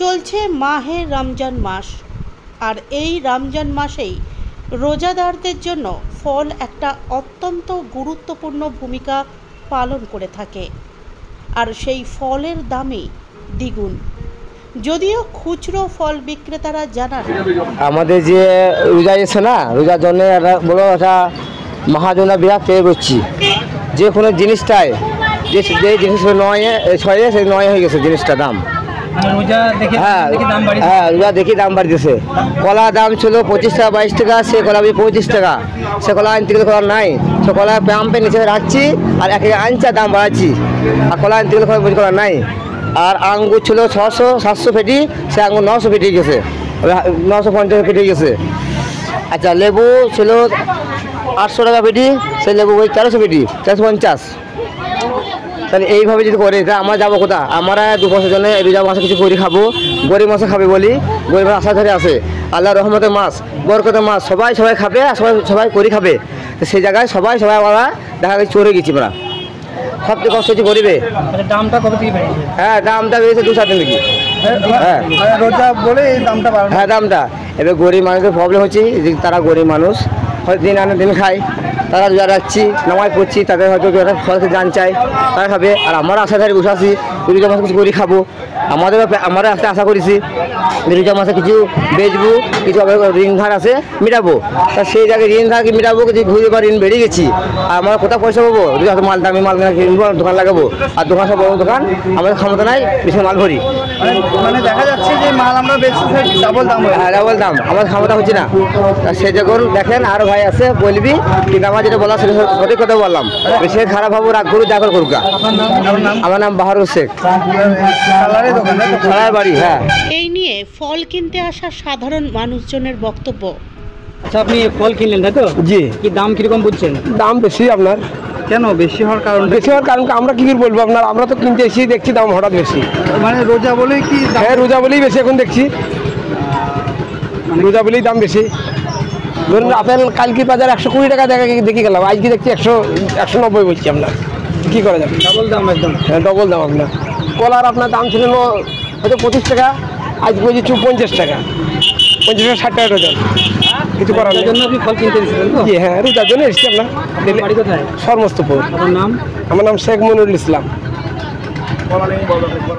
চলছে মাহে রমজান মাস, আর এই রমজান মাসেই রোজাদারদের জন্য ফল একটা অত্যন্ত গুরুত্বপূর্ণ ভূমিকা পালন করে থাকে। আর সেই ফলের দামই দ্বিগুণ। যদিও খুচরো ফল বিক্রেতারা জানান, আমাদের যে রোজা এসে না, রোজার জন্য বড় একটা মহাজনা বিরাট পেয়ে করছি। যে কোনো জিনিসটাই যে জিনিস নয় ছয়ে সেই নয় হয়ে গেছে জিনিসটা দাম। হ্যাঁ, রোজা দেখি দাম বাড়িতেছে। কলা দাম ছিল 25 টাকা 22 টাকা, সে কলা 25 টাকা। সে কলা আনতে গেলে কলা নাই, সে কলা পাম্পে নিচে রাখছি আর এক আনছে দাম বাড়াচ্ছি। আর কলা আনতে গেলে কলা নাই। আর আঙ্গুর ছিল 600-700 পেটি, সে আঙ্গুর 900 পেটি গেছে, 950 পেটি গেছে। আচ্ছা, লেবু ছিল 800 টাকা পেটি, সে লেবু ওই 1300 পেটি, 450। তাহলে এইভাবে যদি করে তা আমরা যাবো কোথা? আমরা 2 বছর জন্য রোজা মাসে কিছু করে খাবো, গরিব মাসে খাবে বলি, গরিব আশা ধরে আসে। আল্লাহ রহমতের মাস, বরকতের মাস, সবাই খাবে, সবাই করে খাবে। তো সেই জায়গায় সবাই আমরা দেখা গেছে চড়ে গেছি। আমরা সব থেকে কষ্ট হচ্ছে গরিবে। দামটা কত থেকে বেড়েছে? হ্যাঁ, দামটা বেড়েছে 2-7 দিন নাকি। হ্যাঁ, রোজা বলে এই দামটা বাড়ে। হ্যাঁ, দামটা এবার গরিব মানুষের প্রবলেম হচ্ছে যে তারা গরিব মানুষ হয়তো দিন আনে দিন খায়, তারা রোজা রাখছি, নামাজ পড়ছি, তাদের হয়তো ফলকে জান চাই, তারা খাবে। আর আমরা আশা ধরে বসে আছি রোজা মাসে কিছু করে খাবো। আমরা একটা আশা করেছি রোজা মাসে কিছু বেচবো, কিছু ঋণ ধার আছে মেটাবো। তা সেই জায়গায় ঋণ ধার মেটাবো, কিছু ঘুরে বা ঋণ বেড়ে গেছি। আর আমরা কোথাও পয়সা পাবো? রোজা মাল দামি মাল কিনবো, দোকান লাগাবো। আর দোকান সব বড় দোকান, আমাদের ক্ষমতা নাই বেশি মাল ভরি। মানে দেখা যাচ্ছে যে মাল আমরা বেশি ডাবল দাম। হ্যাঁ, ডাবল দাম, আমার ক্ষমতা হচ্ছে না। সে যখন দেখেন আর ভাই আছে বলবি, কিন্তু আমার যেটা বলা সেটা সঠিক কথা বললাম। বেশি খারাপ হবো, রাগ করুক, যা করুক। আমার নাম বাহারুর শেখ, বাড়ি। হ্যাঁ, এই নিয়ে ফল কিনতে আসা সাধারণ মানুষজনের বক্তব্য। আচ্ছা, আপনি ফল কিনলেন তাই তো? জি। কি দাম কিরকম বুঝছেন? দাম বেশি আপনার। কেন বেশি হওয়ার কারণ? বেশি হওয়ার কারণ আমরা কি করে বলবো আপনার? আমরা তো কিনতে এসেছি, দেখছি দাম হঠাৎ বেশি। মানে রোজা বলেই কি? হ্যাঁ, রোজা বলেই বেশি এখন দেখছি, রোজা বলেই দাম বেশি। ধরুন আপেল কালকে বাজার 120 টাকা দেখে গেলাম, আজকে দেখছি 190 বলছি। আপনার কি করা যাবে? ডাবল দাম একদম। হ্যাঁ, ডবল দাম। আপনার কলার আপনার দাম ছিল হয়তো 25 টাকা, আজ বলছি 50 টাকা, 50 টাকা 60 টাকা ডজন। কিছু করার জন্য আপনি ফল কিনতে এসেছিলেন তো? জি, হ্যাঁ, রোজার জন্য এসেছি। আপনার বাড়ি কোথায়? সমস্তপুর। আপনার নাম? আমার নাম শেখ মনিরুল ইসলাম।